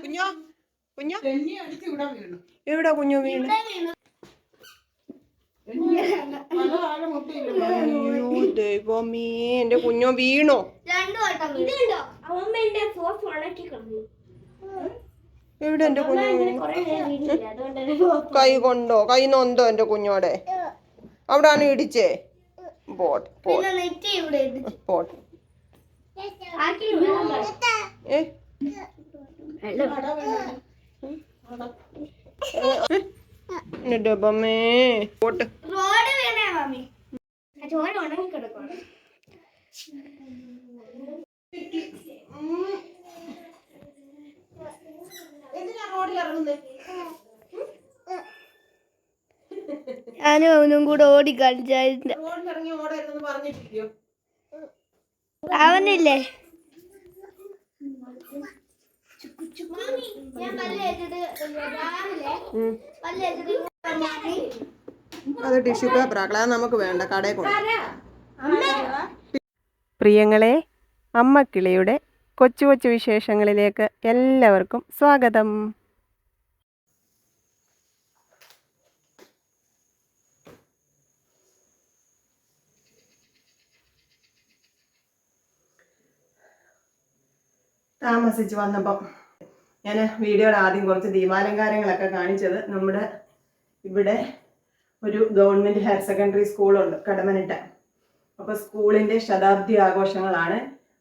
കുഞ്ഞോ കുഞ്ഞോ എവിടാ കുഞ്ഞു വീണ്? ദൈവമേ, എന്റെ കുഞ്ഞോ വീണോ? എവിടെ എന്റെ കുഞ്ഞു? കൈ കൊണ്ടോ? കൈ നൊന്തോ എന്റെ കുഞ്ഞോടെ? അവിടാണ് ഇടിച്ചേ? പോട്ടെ പോട്ടെ. ഡബമേ പോട്ടെ. ഞാനും അവനും കൂടെ ഓടി കളിച്ചായിരുന്നു. അവനില്ലേ അത് ടിഷ്യൂ പേപ്പറാക്കളാ, നമുക്ക് വേണ്ട, കടയിൽ കൊണ്ട്. പ്രിയങ്ങളെ, അമ്മക്കിളിയുടെ കൊച്ചു കൊച്ചു വിശേഷങ്ങളിലേക്ക് എല്ലാവർക്കും സ്വാഗതം. താമസിച്ച് വന്നപ്പം ഞാൻ വീഡിയോയുടെ ആദ്യം കുറച്ച് ദീപാലങ്കാരങ്ങളൊക്കെ കാണിച്ചത് നമ്മുടെ ഇവിടെ ഒരു ഗവൺമെൻറ് ഹയർ സെക്കൻഡറി സ്കൂളുണ്ട് കടമനിട്ട. അപ്പോൾ സ്കൂളിൻ്റെ ശതാബ്ദി ആഘോഷങ്ങളാണ്.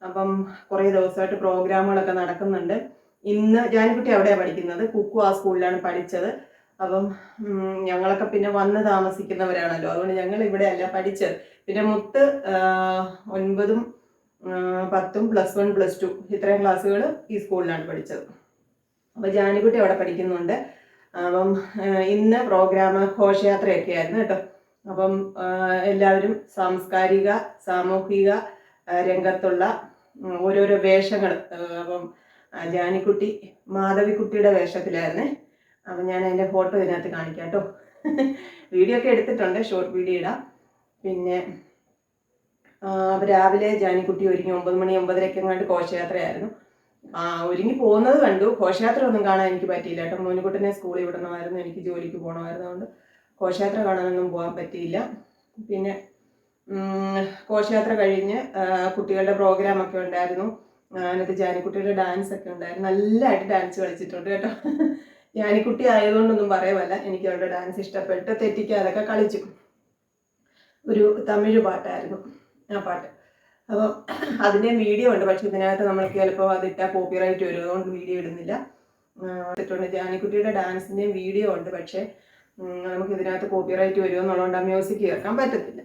അപ്പം കുറേ ദിവസമായിട്ട് പ്രോഗ്രാമുകളൊക്കെ നടക്കുന്നുണ്ട്. ഇന്ന് ജാനിക്കുട്ടി അവിടെയാണ് പഠിക്കുന്നത്, കുക്കു ആ സ്കൂളിലാണ് പഠിച്ചത്. അപ്പം ഞങ്ങളൊക്കെ പിന്നെ വന്ന് താമസിക്കുന്നവരാണല്ലോ, അതുകൊണ്ട് ഞങ്ങൾ ഇവിടെ അല്ല പഠിച്ചത്. പിന്നെ മുത്ത് 9ഉം 10ഉം +1 +2 ഇത്രയും ക്ലാസ്സുകൾ ഈ സ്കൂളിലാണ് പഠിച്ചത്. അപ്പോൾ ജാനിക്കുട്ടി അവിടെ പഠിക്കുന്നുണ്ട്. അപ്പം ഇന്ന് പ്രോഗ്രാം ഘോഷയാത്രയൊക്കെ ആയിരുന്നു കേട്ടോ. അപ്പം എല്ലാവരും സാംസ്കാരിക സാമൂഹിക രംഗത്തുള്ള ഓരോരോ വേഷങ്ങൾ. അപ്പം ജാനിക്കുട്ടി മാധവിക്കുട്ടിയുടെ വേഷത്തിലായിരുന്നേ. അപ്പം ഞാൻ അതിൻ്റെ ഫോട്ടോ ഇതിനകത്ത് കാണിക്കാം കേട്ടോ. വീഡിയോ ഒക്കെ എടുത്തിട്ടുണ്ട്, ഷോർട്ട് വീഡിയോ ഇടാം. പിന്നെ രാവിലെ ജാനിക്കുട്ടി ഒരുങ്ങി 9 മണി 9:30 എങ്ങാണ്ട് ഘോഷയാത്രയായിരുന്നു. ഒരുങ്ങി പോകുന്നത് കണ്ടു. ഘോഷയാത്ര ഒന്നും കാണാൻ എനിക്ക് പറ്റിയില്ല കേട്ടോ. മോനുകുട്ടനെ സ്കൂളിൽ വിടണമായിരുന്നു, എനിക്ക് ജോലിക്ക് പോകണമായിരുന്നു. അതുകൊണ്ട് ഘോഷയാത്ര കാണാനൊന്നും പോകാൻ പറ്റിയില്ല. പിന്നെ ഘോഷയാത്ര കഴിഞ്ഞ് കുട്ടികളുടെ പ്രോഗ്രാമൊക്കെ ഉണ്ടായിരുന്നു. അതിനകത്ത് ജാനിക്കുട്ടിയുടെ ഡാൻസ് ഒക്കെ ഉണ്ടായിരുന്നു. നല്ലതായിട്ട് ഡാൻസ് കളിച്ചിട്ടുണ്ട് കേട്ടോ. ജാനിക്കുട്ടി ആയതുകൊണ്ടൊന്നും പറയുമല്ല, എനിക്ക് അവരുടെ ഡാൻസ് ഇഷ്ടപ്പെട്ട് തെറ്റിക്കാതൊക്കെ കളിച്ചു. ഒരു തമിഴ് പാട്ടായിരുന്നു ആ പാട്ട്. അപ്പോൾ അതിൻ്റെ വീഡിയോ ഉണ്ട്, പക്ഷെ ഇതിനകത്ത് നമ്മൾക്ക് ചിലപ്പോൾ അതിട്ടാൽ കോപ്പിറൈറ്റ് വരും, അതുകൊണ്ട് വീഡിയോ ഇടുന്നില്ല. ജാനിക്കുട്ടിയുടെ ഡാൻസിൻ്റെയും വീഡിയോ ഉണ്ട്, പക്ഷേ നമുക്ക് ഇതിനകത്ത് കോപ്പിറൈറ്റ് വരുമോ എന്നുള്ളതുകൊണ്ട് ആ മ്യൂസിക് കേൾക്കാൻ പറ്റത്തില്ല.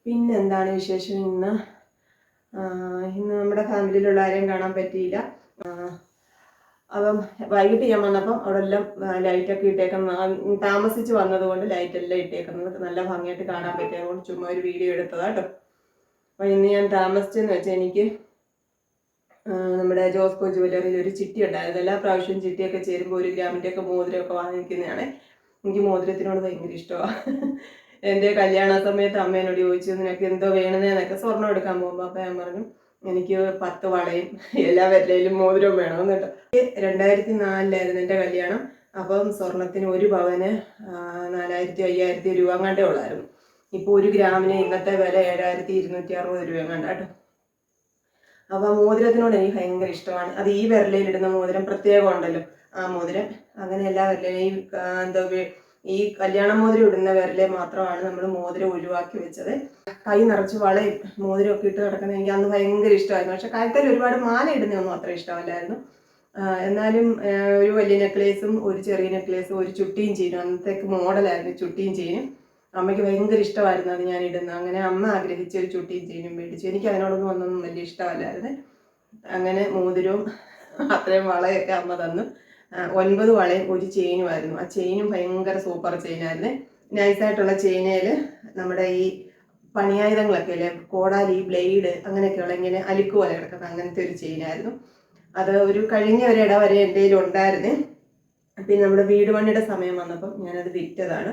പിന്നെ എന്താണ് വിശേഷം? ഇന്ന് നമ്മുടെ ഫാമിലിയിലുള്ള ആരെയും കാണാൻ പറ്റിയില്ല. അപ്പം വൈകിട്ട് ഞാൻ വന്നപ്പം അവിടെ എല്ലാം ലൈറ്റൊക്കെ ഇട്ടേക്കുന്നത്, താമസിച്ച് വന്നതുകൊണ്ട് ലൈറ്റെല്ലാം ഇട്ടേക്കുന്നത് നല്ല ഭംഗിയായിട്ട് കാണാൻ പറ്റിയത് കൊണ്ട് ചുമ്മാ ഒരു വീഡിയോ എടുത്തതാണ് കേട്ടോ. അപ്പോൾ ഇന്ന് ഞാൻ താമസിച്ചെന്ന് വെച്ചാൽ എനിക്ക് നമ്മുടെ ജോസ്കോ ജ്വല്ലറിയിൽ ഒരു ചിട്ടി ഉണ്ടായിരുന്നു. എല്ലാ പ്രാവശ്യവും ചിട്ടിയൊക്കെ ചേരുമ്പോൾ 1 ഗ്രാമിൻ്റെയൊക്കെ മോതിരമൊക്കെ വാങ്ങിക്കുന്നതാണ്. എനിക്ക് മോതിരത്തിനോട് ഭയങ്കര ഇഷ്ടമാണ്. എൻ്റെ കല്യാണ സമയത്ത് അമ്മേനോട് ചോദിച്ചു നിനക്ക് എന്തോ വേണമെന്നൊക്കെ, സ്വർണ്ണം എടുക്കാൻ പോകുമ്പോൾ. അപ്പോൾ ഞാൻ പറഞ്ഞു എനിക്ക് 10 വളയും എല്ലാ വിരലയിലും മോതിരവും വേണമെന്ന് കേട്ടോ. 2004 എൻ്റെ കല്യാണം. അപ്പം സ്വർണത്തിന് 1 പവന് 4000-5000 രൂപ കണ്ടേ ഉള്ളായിരുന്നു. ഇപ്പോൾ 1 ഗ്രാമിന് ഇന്നത്തെ വില 7260 രൂപ കണ്ടാട്ടോ. അപ്പോൾ മോതിരത്തിനോട് എനിക്ക് ഭയങ്കര ഇഷ്ടമാണ്. അത് ഈ വിരലയിലിടുന്ന മോതിരം പ്രത്യേകം ഉണ്ടല്ലോ, ആ മോതിരം. അങ്ങനെ എല്ലാ വിരലയും ഈ കല്യാണ മോതിരം ഇടുന്ന വിരലെ മാത്രമാണ് നമ്മൾ മോതിരം ഒഴിവാക്കി വെച്ചത്. കൈ നിറച്ച് വളയും മോതിരമൊക്കെ ഇട്ട് നടക്കുന്നത് എനിക്ക് അന്ന് ഭയങ്കര ഇഷ്ടമായിരുന്നു. പക്ഷെ കഴുത്തിൽ ഒരുപാട് മാല ഇടുന്നതൊന്നും അത്ര ഇഷ്ടമല്ലായിരുന്നു. എന്നാലും ഒരു വലിയ നെക്ലേസും ഒരു ചെറിയ നെക്ലേസും ഒരു ചുട്ടിയും ചെയിനും, അന്നത്തേക്ക് മോഡലായിരുന്നു ചുട്ടിയും ചെയിനും. അമ്മയ്ക്ക് ഭയങ്കര ഇഷ്ടമായിരുന്നു അത് ഞാൻ ഇടുന്നത്. അങ്ങനെ അമ്മ ആഗ്രഹിച്ച ഒരു ചുട്ടിയും ചെയിനും മേടിച്ചു. എനിക്ക് അതിനോടൊന്നും ഒന്നും വലിയ ഇഷ്ടമല്ലായിരുന്നു. അങ്ങനെ മോതിരവും അത്രയും വളയൊക്കെ അമ്മ തന്നു. 9 വളയും 1 ചെയിനുമായിരുന്നു. ആ ചെയിനും ഭയങ്കര സൂപ്പർ ചെയിനായിരുന്നു. നൈസായിട്ടുള്ള ചെയിനയിൽ നമ്മുടെ ഈ പണിയായുധങ്ങളൊക്കെ അല്ലേ, കോടാലി, ബ്ലേഡ് അങ്ങനെയൊക്കെയുള്ള ഇങ്ങനെ അലുക്ക് പോലെ കിടക്കുന്ന അങ്ങനത്തെ ഒരു ചെയിനായിരുന്നു. അത് ഒരു കഴിഞ്ഞ ഒരു ഇട വരെ എൻ്റെ കയ്യിൽ ഉണ്ടായിരുന്നേ. പിന്നെ നമ്മുടെ വീട് പണിയുടെ സമയം വന്നപ്പം ഞാനത് വിറ്റതാണ്.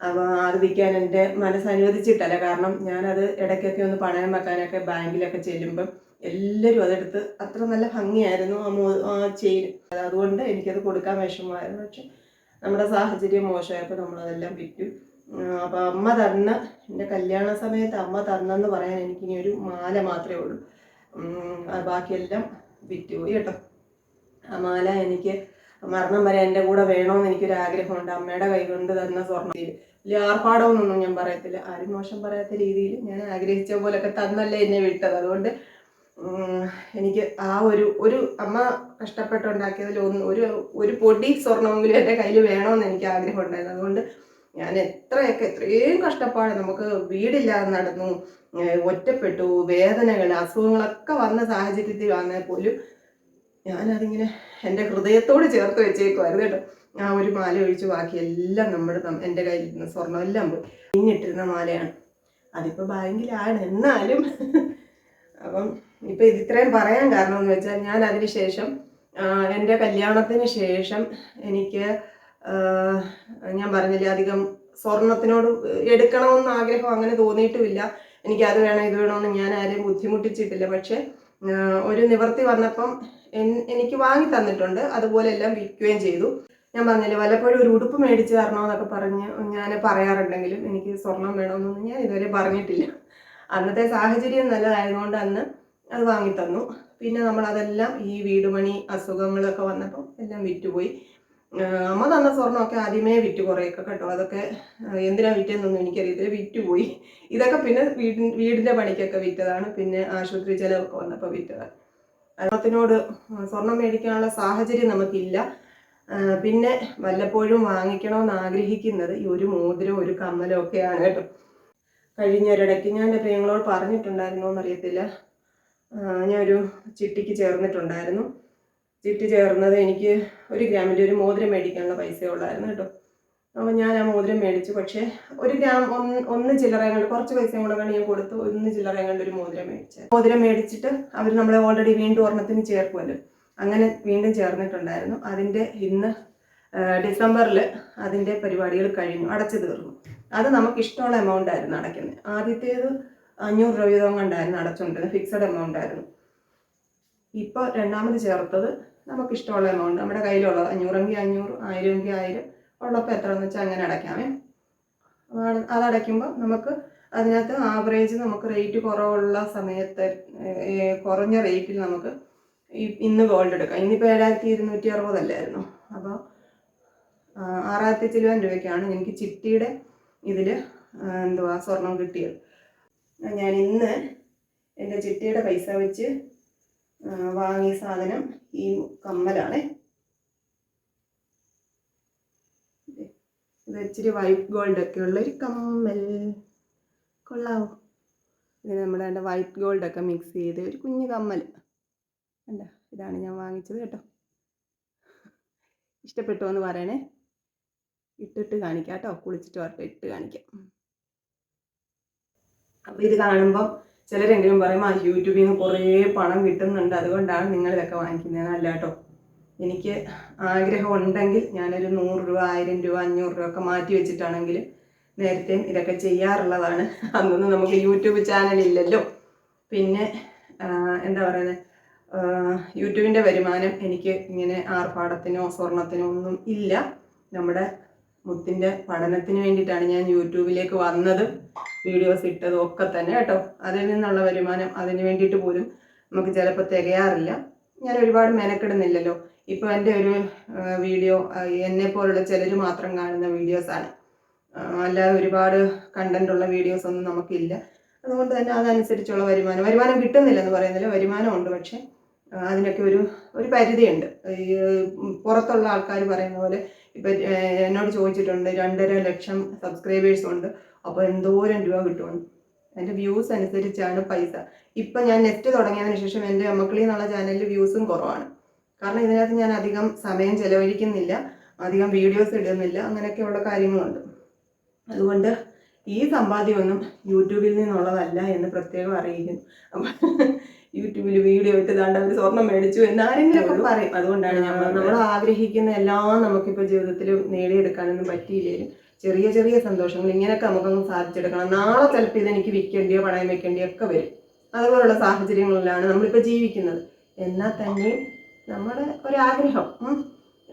അപ്പോൾ അത് വിൽക്കാൻ എൻ്റെ മനസ്സ് അനുവദിച്ചിട്ടല്ല. കാരണം ഞാനത് ഇടയ്ക്കൊക്കെ ഒന്ന് പണയം വെക്കാനൊക്കെ ബാങ്കിലൊക്കെ ചെല്ലുമ്പം എല്ലാവരും അതെടുത്ത് അത്ര നല്ല ഭംഗിയായിരുന്നു ആ ചെയിൻ. അതുകൊണ്ട് എനിക്കത് കൊടുക്കാൻ വിഷമമായിരുന്നു. പക്ഷെ നമ്മുടെ സാഹചര്യം മോശമായപ്പോൾ നമ്മളതെല്ലാം വിറ്റു. അപ്പോൾ അമ്മ തന്ന, എൻ്റെ കല്യാണ സമയത്ത് അമ്മ തന്നെന്ന് പറയാൻ എനിക്കിനി ഒരു മാല മാത്രമേ ഉള്ളൂ. ബാക്കിയെല്ലാം വിറ്റുപോയി കേട്ടോ. ആ മാല എനിക്ക് മരണം വരെ എൻ്റെ കൂടെ വേണമെന്ന് എനിക്കൊരു ആഗ്രഹമുണ്ട്. അമ്മയുടെ കൈ കൊണ്ട് തന്ന സ്വർണ്ണം വലിയ ആർഭാടമൊന്നും ഞാൻ പറയത്തില്ല, ആരും മോശം പറയാത്ത രീതിയിൽ ഞാൻ ആഗ്രഹിച്ച പോലൊക്കെ തന്നല്ലേ എന്നെ വിട്ടത്. അതുകൊണ്ട് എനിക്ക് ആ ഒരു അമ്മ കഷ്ടപ്പെട്ടുണ്ടാക്കിയതിൽ ഒരു പൊടി സ്വർണ്ണമെങ്കിലും എൻ്റെ കയ്യിൽ വേണമെന്ന് എനിക്ക് ആഗ്രഹം ഉണ്ടായിരുന്നു. അതുകൊണ്ട് ഞാൻ എത്രയും കഷ്ടപ്പാട്, നമുക്ക് വീടില്ലാതെ നടന്നു, ഒറ്റപ്പെട്ടു, വേദനകൾ, അസുഖങ്ങളൊക്കെ വന്ന സാഹചര്യത്തിൽ വന്നാൽ പോലും ഞാനതിങ്ങനെ എൻ്റെ ഹൃദയത്തോട് ചേർത്ത് വെച്ചേക്കുമായിരുന്നു കേട്ടോ. ആ ഒരു മാല ഒഴിച്ച് ബാക്കി എല്ലാം എൻ്റെ കയ്യിൽ ഇരുന്ന സ്വർണ്ണം എല്ലാം പോയി. പിന്നിട്ടിരുന്ന മാലയാണ്, അതിപ്പോൾ ബാങ്കിലാണ്. എന്നാലും അപ്പം ഇപ്പം ഇത്രയും പറയാൻ കാരണം എന്ന് വെച്ചാൽ ഞാൻ അതിന് ശേഷം എൻ്റെ കല്യാണത്തിന് ശേഷം എനിക്ക് ഞാൻ പറഞ്ഞില്ലേ അധികം സ്വർണത്തിനോട് എടുക്കണമെന്ന് ആഗ്രഹം അങ്ങനെ തോന്നിയിട്ടുമില്ല. എനിക്ക് അത് വേണം ഇത് വേണമെന്ന് ഞാൻ ആരെയും ബുദ്ധിമുട്ടിച്ചിട്ടില്ല. പക്ഷെ ഒരു നിവൃത്തി വന്നപ്പം എനിക്ക് വാങ്ങി തന്നിട്ടുണ്ട്, അതുപോലെ എല്ലാം വിൽക്കുകയും ചെയ്തു. ഞാൻ പറഞ്ഞില്ലേ വല്ലപ്പോഴും ഒരു ഉടുപ്പ് മേടിച്ച് തരണമെന്നൊക്കെ പറഞ്ഞ് ഞാൻ പറയാറുണ്ടെങ്കിലും എനിക്ക് സ്വർണം വേണമെന്നൊന്നും ഞാൻ ഇതുവരെ പറഞ്ഞിട്ടില്ല. അന്നത്തെ സാഹചര്യം നല്ലതായതുകൊണ്ട് അന്ന് അത് വാങ്ങിത്തന്നു. പിന്നെ നമ്മളതെല്ലാം ഈ വീട് പണി അസുഖങ്ങളൊക്കെ വന്നപ്പം എല്ലാം വിറ്റുപോയി. അമ്മ തന്ന സ്വർണ്ണമൊക്കെ ആദ്യമേ വിറ്റു കുറേയൊക്കെ കേട്ടോ. അതൊക്കെ എന്തിനാ വിറ്റെന്നൊന്നും എനിക്കറിയത്തില്ല, വിറ്റുപോയി. ഇതൊക്കെ പിന്നെ വീടിൻ്റെ പണിക്കൊക്കെ വിറ്റതാണ്. പിന്നെ ആശുപത്രി ചിലവൊക്കെ വന്നപ്പോൾ വിറ്റതാണ്. സ്വർണത്തിനോട് സ്വർണം മേടിക്കാനുള്ള സാഹചര്യം നമുക്കില്ല. പിന്നെ വല്ലപ്പോഴും വാങ്ങിക്കണമെന്ന് ആഗ്രഹിക്കുന്നത് ഈ ഒരു മോതിരം ഒരു കമ്മലോ ഒക്കെയാണ് കേട്ടോ. കഴിഞ്ഞൊരിടയ്ക്ക് ഞാൻ എൻ്റെ പ്രിയങ്ങളോട് പറഞ്ഞിട്ടുണ്ടായിരുന്നോ എന്നറിയത്തില്ല, ഞാനൊരു ചിട്ടിക്ക് ചേർന്നിട്ടുണ്ടായിരുന്നു. ചിട്ടി ചേർന്നത് എനിക്ക് 1 ഗ്രാമിൻ്റെ ഒരു മോതിരം മേടിക്കാനുള്ള പൈസ ഉള്ളായിരുന്നു കേട്ടോ. അപ്പോൾ ഞാൻ ആ മോതിരം മേടിച്ചു. പക്ഷേ 1 ഗ്രാം ഒന്ന് ചില്ലറ കണ്ട് കുറച്ച് പൈസയും കൂടെ കണ്ട് ഞാൻ കൊടുത്തു 1 ചില്ലറ കണ്ട് ഒരു മോതിരം മേടിച്ചത്. മോതിരം മേടിച്ചിട്ട് അവർ നമ്മളെ ഓൾറെഡി വീണ്ടും ഒരെണ്ണത്തിന് ചേർക്കുമല്ലോ, അങ്ങനെ വീണ്ടും ചേർന്നിട്ടുണ്ടായിരുന്നു. അതിൻ്റെ ഇന്ന് ഡിസംബറിൽ അതിൻ്റെ പരിപാടികൾ കഴിഞ്ഞു, അടച്ചു തീർന്നു. അത് നമുക്ക് ഇഷ്ടമുള്ള എമൗണ്ട് ആയിരുന്നു അടയ്ക്കുന്നത്. ആദ്യത്തേത് 500 രൂപ വീതം കണ്ടായിരുന്നു അടച്ചുകൊണ്ടിരുന്നത്, ഫിക്സഡ് എമൗണ്ട് ആയിരുന്നു. ഇപ്പോൾ രണ്ടാമത് ചേർത്തത് നമുക്കിഷ്ടമുള്ള എമൗണ്ട്, നമ്മുടെ കയ്യിലുള്ളത് 500 എങ്കിൽ 500, 1000 എങ്കിൽ 1000 ഉള്ളപ്പോൾ എത്രയെന്ന് വെച്ചാൽ അങ്ങനെ അടയ്ക്കാമേ. അതടയ്ക്കുമ്പോൾ നമുക്ക് അതിനകത്ത് ആവറേജ് നമുക്ക് റേറ്റ് കുറവുള്ള സമയത്ത് കുറഞ്ഞ റേറ്റിൽ നമുക്ക് ഇന്ന് ഗോൾഡ് എടുക്കാം. ഇന്നിപ്പോൾ 7260 അല്ലായിരുന്നു. അപ്പോൾ 6000 ചില്ലുവാൻ രൂപയ്ക്കാണ് എനിക്ക് ചിട്ടിയുടെ ഇതിൽ സ്വർണം കിട്ടിയത്. ഞാൻ ഇന്ന് എൻ്റെ ചിട്ടിയുടെ പൈസ വെച്ച് വാങ്ങിയ സാധനം ഈ കമ്മലാണ്. ഇത് ഇച്ചിരി വൈറ്റ് ഗോൾഡൊക്കെ ഉള്ളൊരു കമ്മൽ, കൊള്ളാവോ? ഇത് നമ്മുടെ വൈറ്റ് ഗോൾഡൊക്കെ മിക്സ് ചെയ്ത് ഒരു കുഞ്ഞു കമ്മൽ. അല്ല, ഇതാണ് ഞാൻ വാങ്ങിച്ചത് കേട്ടോ. ഇഷ്ടപ്പെട്ടോ എന്ന് പറയണേ. ഇട്ടിട്ട് കാണിക്കാം കേട്ടോ, കുളിച്ചിട്ട് വരട്ടെ, ഇട്ട് കാണിക്കാം. അപ്പോൾ ഇത് കാണുമ്പോൾ ചിലരെങ്കിലും പറയും യൂട്യൂബിൽ നിന്ന് കുറേ പണം കിട്ടുന്നുണ്ട് അതുകൊണ്ടാണ് നിങ്ങളിതൊക്കെ വാങ്ങിക്കുന്നത്. അല്ല കേട്ടോ, എനിക്ക് ആഗ്രഹം ഉണ്ടെങ്കിൽ ഞാനൊരു 100 രൂപ, 1000 രൂപ, 500 രൂപ ഒക്കെ മാറ്റി വെച്ചിട്ടാണെങ്കിൽ നേരത്തെ ഇതൊക്കെ ചെയ്യാറുള്ളതാണ്. അന്നൊന്നും നമുക്ക് യൂട്യൂബ് ചാനലില്ലല്ലോ. പിന്നെ എന്താ പറയുന്നത്, യൂട്യൂബിൻ്റെ വരുമാനം എനിക്ക് ഇങ്ങനെ ആർഭാടത്തിനോ സ്വർണത്തിനോ ഒന്നും ഇല്ല. നമ്മുടെ മുത്തിൻ്റെ പഠനത്തിന് വേണ്ടിയിട്ടാണ് ഞാൻ യൂട്യൂബിലേക്ക് വന്നത്, വീഡിയോസ് ഇട്ടതും ഒക്കെ തന്നെ കേട്ടോ. അതിൽ നിന്നുള്ള വരുമാനം അതിന് വേണ്ടിയിട്ട് പോലും നമുക്ക് ചിലപ്പോൾ തികയാറില്ല. ഞാൻ ഒരുപാട് മെനക്കെടുന്നില്ലല്ലോ. ഇപ്പോൾ എൻ്റെ ഒരു വീഡിയോ എന്നെപ്പോലുള്ള ചിലർ മാത്രം കാണുന്ന വീഡിയോസാണ്, അല്ലാതെ ഒരുപാട് കണ്ടൻറ്റുള്ള വീഡിയോസ് ഒന്നും നമുക്കില്ല. അതുകൊണ്ട് തന്നെ അതനുസരിച്ചുള്ള വരുമാനം കിട്ടുന്നില്ലെന്ന് പറയുന്നില്ല, വരുമാനമുണ്ട്. പക്ഷേ അതിനൊക്കെ ഒരു പരിധിയുണ്ട്. ഈ പുറത്തുള്ള ആൾക്കാർ പറയുന്ന പോലെ ഇപ്പം എന്നോട് ചോദിച്ചിട്ടുണ്ട് 2.5 ലക്ഷം സബ്സ്ക്രൈബേഴ്സ് ഉണ്ട്, അപ്പോൾ എന്തോരം രൂപ കിട്ടുമെന്ന്. എൻ്റെ വ്യൂസ് അനുസരിച്ചാണ് പൈസ. ഇപ്പം ഞാൻ നെറ്റ് തുടങ്ങിയതിന് ശേഷം എൻ്റെ മക്കളി എന്നുള്ള ചാനലിൽ വ്യൂസും കുറവാണ്. കാരണം ഇതിനകത്ത് ഞാൻ അധികം സമയം ചിലവഴിക്കുന്നില്ല, അധികം വീഡിയോസ് ഇടുന്നില്ല, അങ്ങനെയൊക്കെയുള്ള കാര്യങ്ങളുണ്ട്. അതുകൊണ്ട് ഈ സമ്പാദ്യമൊന്നും യൂട്യൂബിൽ നിന്നുള്ളതല്ല എന്ന് പ്രത്യേകം അറിയിക്കുന്നു. യൂട്യൂബിൽ വീഡിയോ ഇട്ട് ദാണ്ട് അവർ സ്വർണം മേടിച്ചു എന്നാരെങ്കിലും ഒക്കെ പറയും. അതുകൊണ്ടാണ് നമ്മൾ ആഗ്രഹിക്കുന്ന എല്ലാം നമുക്കിപ്പോൾ ജീവിതത്തിൽ നേടിയെടുക്കാനൊന്നും പറ്റിയില്ലേലും ചെറിയ ചെറിയ സന്തോഷങ്ങൾ ഇങ്ങനെയൊക്കെ നമുക്കൊന്ന് സാധിച്ചെടുക്കണം. നാളെ ചിലപ്പോൾ ഇതെനിക്ക് വിൽക്കേണ്ടിയോ പണയം വെക്കേണ്ടിയോ ഒക്കെ വരും. അതുപോലുള്ള സാഹചര്യങ്ങളിലാണ് നമ്മളിപ്പോൾ ജീവിക്കുന്നത്. എന്നാൽ തന്നെയും നമ്മുടെ ഒരാഗ്രഹം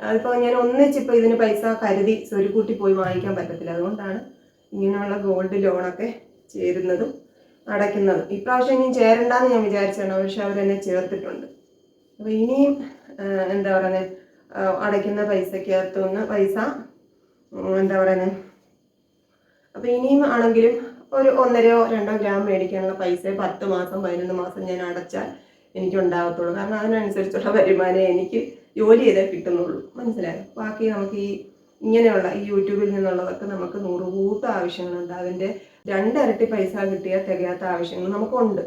അതിപ്പോൾ ഞാൻ ഒന്നിച്ചിപ്പോൾ ഇതിന് പൈസ കരുതി സ്വരുക്കൂട്ടി പോയി വാങ്ങിക്കാൻ പറ്റത്തില്ല. അതുകൊണ്ടാണ് ഇങ്ങനെയുള്ള ഗോൾഡ് ലോണൊക്കെ ചേരുന്നതും അടയ്ക്കുന്നതും. ഇപ്രാവശ്യം ഇനിയും ചേരണ്ടെന്ന് ഞാൻ വിചാരിച്ചാണ്, പക്ഷെ അവരെന്നെ ചേർത്തിട്ടുണ്ട്. അപ്പോൾ ഇനിയും എന്താ പറയുന്നത്, അടയ്ക്കുന്ന പൈസക്കകത്തുനിന്ന് പൈസ എന്താ പറയുന്നത്, അപ്പോൾ ഇനിയും ആണെങ്കിലും ഒരു 1.5-2 ഗ്രാം മേടിക്കാനുള്ള പൈസ 10 മാസം 11 മാസം ഞാൻ അടച്ചാൽ എനിക്കുണ്ടാകത്തുള്ളൂ. കാരണം അതിനനുസരിച്ചുള്ള വരുമാനം എനിക്ക് ജോലി ചെയ്താൽ കിട്ടുന്നുള്ളൂ. മനസ്സിലായോ? ബാക്കി നമുക്ക് ഇങ്ങനെയുള്ള ഈ യൂട്യൂബിൽ നിന്നുള്ളതൊക്കെ നമുക്ക് 100 കൂട്ടം ആവശ്യങ്ങളുണ്ട്. അതിൻ്റെ 2 ഇരട്ടി പൈസ കിട്ടിയാൽ തികയാത്ത ആവശ്യങ്ങൾ നമുക്കുണ്ട്.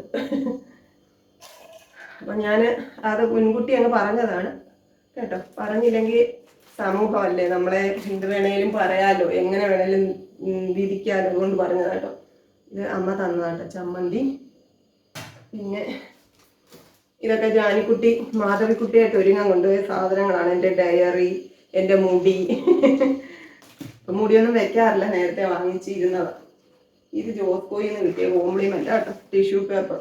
അപ്പം ഞാൻ അത് മുൻകൂട്ടി അങ്ങ് പറഞ്ഞതാണ് കേട്ടോ. പറഞ്ഞില്ലെങ്കിൽ സമൂഹമല്ലേ, നമ്മളെ എന്ത് വേണേലും പറയാലോ, എങ്ങനെ വേണേലും വിധിക്കാലോ, അതുകൊണ്ട് പറഞ്ഞതാണ് കേട്ടോ. ഇത് അമ്മ തന്നതാട്ടോ ചമ്മന്തി. പിന്നെ ഇതൊക്കെ ജാനിക്കുട്ടി മാധവിക്കുട്ടിയായിട്ട് ഒരുങ്ങാൻ കൊണ്ടുപോയ സാധനങ്ങളാണ്. എൻ്റെ ഡയറി, എൻ്റെ മുടി. മുടിയൊന്നും വെക്കാറില്ല, നേരത്തെ വാങ്ങിച്ചിരുന്നതാണ്. ഇത് ജോസ്കോയിൽ നിന്ന് കിട്ടിയ കോംപ്ലിമെൻ്റ് കേട്ടോ. ടിഷ്യൂ പേപ്പർ,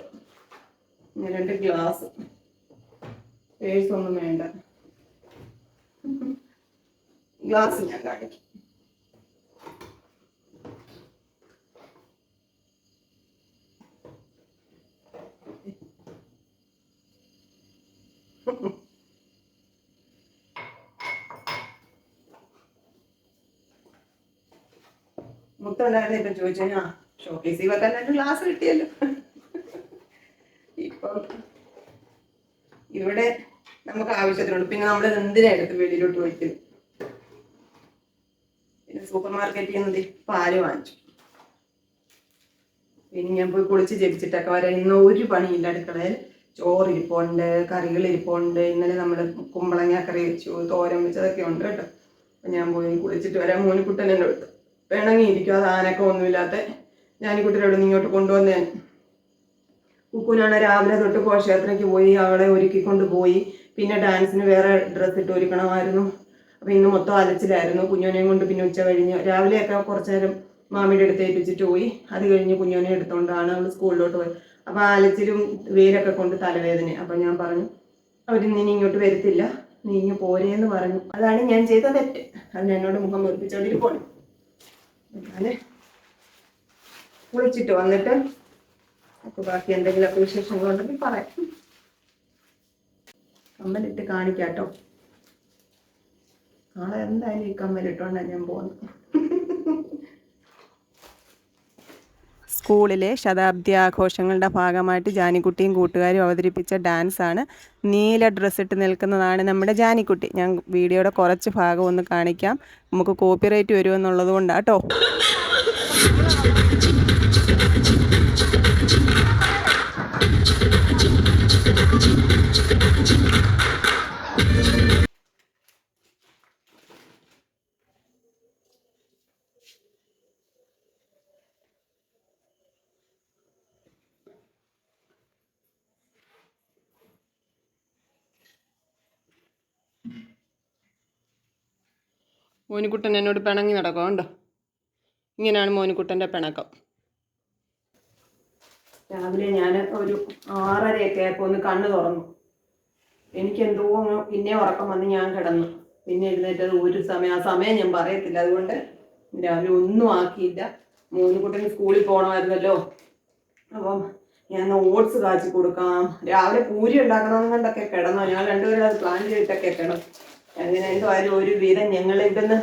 2 ഗ്ലാസ്, പേഴ്സൊന്നും വേണ്ട. ഗ്ലാസ് ഞാൻ കാണിക്കും. മുത്തുണ്ടായിരുന്നു. ഇപ്പം ചോദിച്ചു ഷോക്കേസിൽ വെക്കാൻ 2 ഗ്ലാസ് കിട്ടിയല്ലോ. ഇപ്പം ഇവിടെ നമുക്ക് ആവശ്യത്തിനുണ്ട്. പിന്നെ നമ്മൾ എന്തിനാ എടുത്ത് വെളിയിലോട്ട് വയ്ക്കുന്നു. പിന്നെ സൂപ്പർ മാർക്കറ്റിൽ നിന്ന് പാല് വാങ്ങിച്ചു. പിന്നെ ഞാൻ പോയി കുളിച്ച് ജപിച്ചിട്ടൊക്കെ വരാൻ. ഇന്ന് ഒരു പണിയില്ല അടുക്കളയിൽ. ചോറിരിപ്പുണ്ട്, കറികളിരിപ്പുണ്ട്. ഇന്നലെ നമ്മൾ കുമ്പളങ്ങ കറി വെച്ചു, തോരൻ വെച്ചതൊക്കെ ഉണ്ട് കേട്ടോ. അപ്പം ഞാൻ പോയി കുളിച്ചിട്ട് വരാൻ. മോനിക്കുട്ടൻ എൻ്റെ അടുത്ത് പിണങ്ങിയിരിക്കും. അത് ആനക്കം ഒന്നുമില്ലാത്ത ജാനിക്കുട്ടനോട് ഇങ്ങോട്ട് കൊണ്ടുവന്നേ. കുക്കുനാണ് രാവിലെ തൊട്ട് ഘോഷയാത്രയ്ക്ക് പോയി, അവളെ ഒരുക്കിക്കൊണ്ട് പോയി. പിന്നെ ഡാൻസിന് വേറെ ഡ്രസ്സ് ഇട്ട് ഒരുക്കണമായിരുന്നു. അപ്പോൾ ഇന്ന് മൊത്തം അലച്ചിലായിരുന്നു. കുഞ്ഞോനെയും കൊണ്ട് പിന്നെ ഉച്ച കഴിഞ്ഞ് രാവിലെയൊക്കെ കുറച്ച് നേരം മാമിയുടെ അടുത്ത് ഏൽപ്പിച്ചിട്ട് പോയി. അത് കഴിഞ്ഞ് കുഞ്ഞോനെ എടുത്തുകൊണ്ടാണ് അവൾ സ്കൂളിലോട്ട് പോയി. അപ്പോൾ അലച്ചിലും വെയിലൊക്കെ കൊണ്ട് തലവേദന. അപ്പം ഞാൻ പറഞ്ഞു അവരിന്ന് ഇനി ഇങ്ങോട്ട് വരത്തില്ല, നീ ഇങ്ങ് പോരേന്ന് പറഞ്ഞു. അതാണ് ഞാൻ ചെയ്ത തെറ്റ്. അതിന് എന്നോട് മുഖം വെറുപ്പിച്ചോണ്ടിരിക്കണം. ഞാൻ കുളിച്ചിട്ട് വന്നിട്ട് അപ്പോൾ ബാക്കി എന്തെങ്കിലുമൊക്കെ വിശേഷങ്ങളുണ്ടെങ്കിൽ പറയാം. കമ്മലിട്ട് കാണിക്കാട്ടോ. നാളെ എന്തായാലും ഈ കമ്മലിട്ടോണ്ടാണ് ഞാൻ പോകുന്നത്. സ്കൂളിലെ ശതാബ്ദി ആഘോഷങ്ങളുടെ ഭാഗമായിട്ട് ജാനിക്കുട്ടിയും കൂട്ടുകാരും അവതരിപ്പിച്ച ഡാൻസാണ്. നീല ഡ്രസ്സിട്ട് നിൽക്കുന്നതാണ് നമ്മുടെ ജാനിക്കുട്ടി. ഞാൻ വീഡിയോയുടെ കുറച്ച് ഭാഗം ഒന്ന് കാണിക്കാം. നമുക്ക് കോപ്പിറൈറ്റ് വരുമെന്നുള്ളത് കൊണ്ടാട്ടോ. മോനിക്കുട്ടൻ എന്നോട് പിണങ്ങി നടക്കുക ഉണ്ടോ. ഇങ്ങനെയാണ് മോനിക്കുട്ടൻ്റെ പിണക്കം. രാവിലെ ഞാൻ ഒരു 6:30 ആയപ്പോൾ ഒന്ന് കണ്ണ് തുറന്നു. എനിക്കെന്തോ പിന്നെ ഉറക്കം വന്ന് ഞാൻ കിടന്നു. പിന്നെ എഴുന്നേറ്റത് ഒരു സമയം, ആ സമയം ഞാൻ പറയത്തില്ല. അതുകൊണ്ട് രാവിലെ ഒന്നും ആക്കിയില്ല. മോനിക്കുട്ടന് സ്കൂളിൽ പോകണമായിരുന്നല്ലോ. അപ്പം ഞാൻ ഓട്സ് കാച്ചി കൊടുക്കാം, രാവിലെ പൂരി ഉണ്ടാക്കണമെന്ന് കണ്ടൊക്കെ കിടന്നോ. ഞാൻ രണ്ടുപേരും അത് പ്ലാൻ ചെയ്തിട്ടൊക്കെ കിടന്നു. അങ്ങനെ എന്തായാലും ഒരു വിധം ഞങ്ങൾ ഇവിടുന്ന്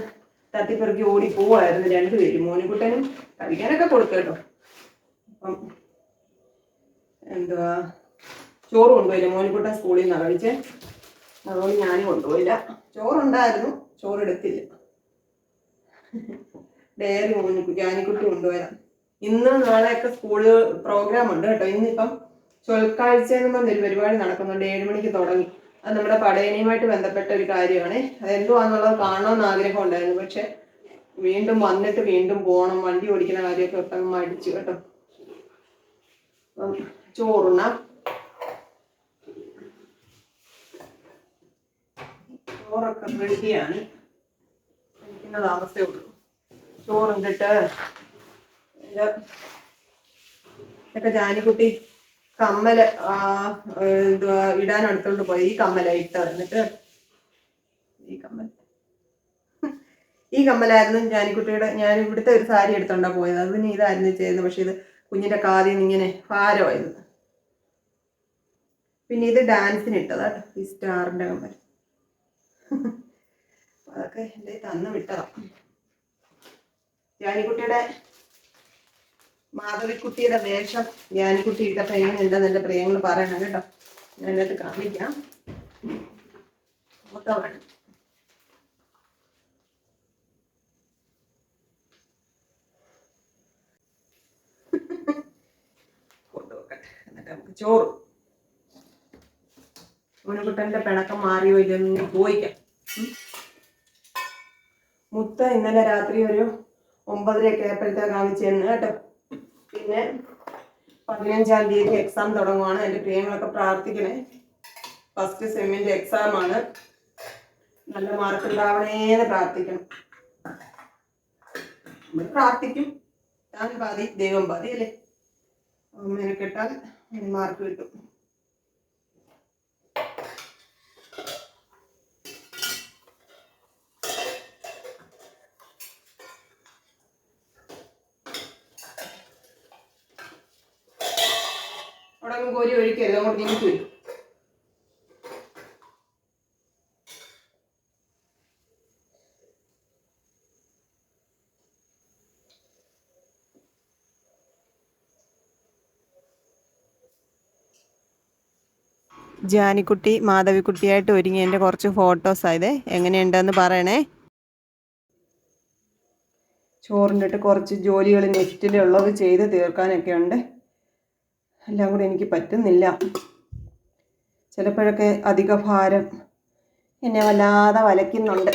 തട്ടിപ്പെറുക്കി ഓടി പോവായിരുന്നു രണ്ടുപേരും. മോനിക്കുട്ടനും കഴിക്കാനൊക്കെ കൊടുത്തു കേട്ടോ. അപ്പം എന്തുവാ ചോറ് കൊണ്ടുപോയില്ല. മോനിക്കുട്ടൻ സ്കൂളിൽ നിന്നാണ് കഴിച്ചേ. അതുകൊണ്ട് ഞാനും കൊണ്ടുപോയില്ല. ചോറുണ്ടായിരുന്നു, ചോറെടുത്തില്ല. ഡയറി ജാനിക്കുട്ടി കൊണ്ടുപോയാൽ. ഇന്ന് നാളെയൊക്കെ സ്കൂളിൽ പ്രോഗ്രാം ഉണ്ട് കേട്ടോ. ഇന്നിപ്പം ചൊൽക്കാഴ്ച എന്ന് പറഞ്ഞൊരു പരിപാടി നടക്കുന്നുണ്ട്. 7 മണിക്ക് തുടങ്ങി. അത് നമ്മുടെ പടയണിയുമായിട്ട് ബന്ധപ്പെട്ട ഒരു കാര്യമാണ്. അതെന്തുവാന്നുള്ളത് കാണണമെന്ന് ആഗ്രഹം ഉണ്ടായിരുന്നു. പക്ഷെ വീണ്ടും വന്നിട്ട് വീണ്ടും പോകണം. വണ്ടി ഓടിക്കുന്ന കാര്യമൊക്കെ ഒട്ടങ്ങ് മടിച്ചു കേട്ടോ. അപ്പം ചോറുണ്ണാം. ചോറൊക്കെ റെഡിയാണ്. കഴിക്കുന്ന താമസമേ ഉള്ളൂ. ചോറുണ്ടിട്ട് ഇതൊക്കെ ജാനിക്കുട്ടി കമ്മല് ഇടാൻ എടുത്തോണ്ട് പോയി. ഈ കമ്മല ഇട്ട് എന്നിട്ട് ഈ കമ്മലായിരുന്നു ജാനിക്കുട്ടിയുടെ. ഞാൻ ഇവിടുത്തെ ഒരു സാരി എടുത്തോണ്ടാ പോയത്. അത് പിന്നെ ഇതായിരുന്നു ചെയ്യുന്നത്. പക്ഷെ ഇത് കുഞ്ഞിന്റെ കാതിൽ നിന്ന് ഇങ്ങനെ ഭാരമായിരുന്നു. പിന്നെ ഇത് ഡാൻസിന് ഇട്ടതാട്ടോ, ഈ സ്റ്റാറിന്റെ കമ്മൽ. അതൊക്കെ എൻ്റെ തന്നു വിട്ടതാ. ജാനിക്കുട്ടിയുടെ മാധവിക്കുട്ടിയുടെ വേഷം ജാനിക്കുട്ടി ഇട്ടപ്പോൾ എങ്ങനെയുണ്ടെന്ന് എൻ്റെ പ്രിയങ്ങൾ പറയണം കേട്ടോ. ഞാൻ എന്നിട്ട് കാണിക്കാം. ഫോട്ടോ വേണം. കൊണ്ടുപോക്കട്ടെ. എന്നിട്ട് നമുക്ക് ചോറ് മുനുകുട്ടൻ്റെ പിണക്കം മാറിയോ ഇല്ലെന്ന് ചോദിക്കാം. മുത്ത ഇന്നലെ രാത്രി ഒരു 9:30 ആയപ്പോഴത്തേക്കാണ് ചെന്ന് കേട്ടോ. പിന്നെ 15-ാം തീയതി എക്സാം തുടങ്ങുവാണ്. എൻ്റെ പ്രിയങ്ങളൊക്കെ പ്രാർത്ഥിക്കണേ. ഫസ്റ്റ് സെമ്മിൻ്റെ എക്സാമാണ്. നല്ല മാർക്ക് ഉണ്ടാവണേന്ന് പ്രാർത്ഥിക്കണം. നമ്മൾ പ്രാർത്ഥിക്കും. ഞാൻ പാതി ദൈവം പാതി അല്ലേ. അമ്മേനെ കേട്ടാൽ മാർക്ക് കിട്ടും. അവിടെ കോരി ഒഴിക്കരുത്, അങ്ങോട്ട് നീക്കി വരും. ജാനിക്കുട്ടി മാധവിക്കുട്ടിയായിട്ട് ഒരുങ്ങിയതിൻ്റെ കുറച്ച് ഫോട്ടോസായത് എങ്ങനെയുണ്ടെന്ന് പറയണേ. ചോറിനിട്ട് കുറച്ച് ജോലികൾ നെറ്റിലുള്ളത് ചെയ്ത് തീർക്കാനൊക്കെ ഉണ്ട്. എല്ലാം കൂടെ എനിക്ക് പറ്റുന്നില്ല. ചിലപ്പോഴൊക്കെ അധിക ഭാരം എന്നെ വല്ലാതെ വലയ്ക്കുന്നുണ്ട്.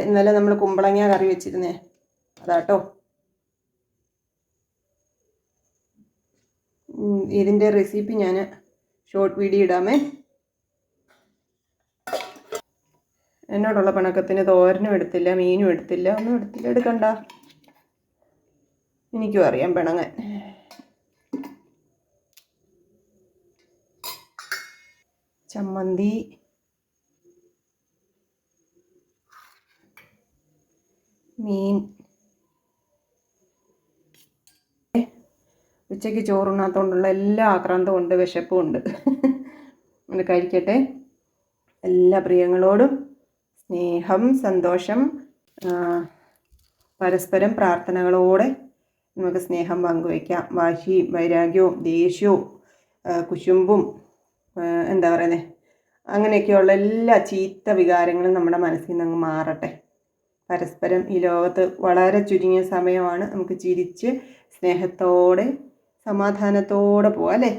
ഇന്നലെ നമ്മൾ കുമ്പളങ്ങ കറി വെച്ചിരുന്നേ അതാട്ടോ. ഇതിൻ്റെ റെസിപ്പി ഞാൻ ഷോർട്ട് വീഡിയോ ഇടാമേ. എന്നോടുള്ള പിണക്കത്തിന് തോരനും എടുത്തില്ല, മീനും എടുത്തില്ല, ഒന്നും എടുത്തില്ല. എടുക്കണ്ട, എനിക്കും അറിയാം പിണങ്ങാൻ. ചമ്മന്തി, മീൻ. ഉച്ചയ്ക്ക് ചോറുണ്ണാത്തോണ്ടുള്ള എല്ലാ ആക്രാന്തവും ഉണ്ട്, വിശപ്പും ഉണ്ട്. ഒന്ന് കഴിക്കട്ടെ. എല്ലാ പ്രിയങ്ങളോടും സ്നേഹം, സന്തോഷം, പരസ്പരം പ്രാർത്ഥനകളോടെ നമുക്ക് സ്നേഹം പങ്കുവയ്ക്കാം. വാശിയും വൈരാഗ്യവും ദേഷ്യവും കുശുമ്പും എന്താ പറയുന്നത്, അങ്ങനെയൊക്കെയുള്ള എല്ലാ ചീത്ത വികാരങ്ങളും നമ്മുടെ മനസ്സിൽ നിന്ന് അങ്ങ് മാറട്ടെ. പരസ്പരം ഈ ലോകത്ത് വളരെ ചുരുങ്ങിയ സമയമാണ്. നമുക്ക് ചിരിച്ച് സ്നേഹത്തോടെ സമാധാനത്തോടെ പോവാം അല്ലേ.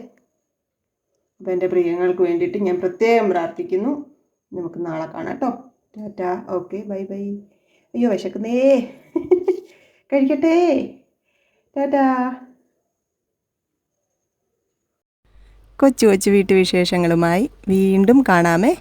അപ്പോൾ എൻ്റെ പ്രിയങ്ങൾക്ക് വേണ്ടിയിട്ട് ഞാൻ പ്രത്യേകം പ്രാർത്ഥിക്കുന്നു. നമുക്ക് നാളെ കാണാം കേട്ടോ. ടാറ്റാ. Okay, bye bye. അയ്യോ വിശക്കുന്നേ. കഴിക്കട്ടെ. ടാറ്റാ. കൊച്ചു കൊച്ചു വീട്ടുവിശേഷങ്ങളുമായി വീണ്ടും കാണാമേ.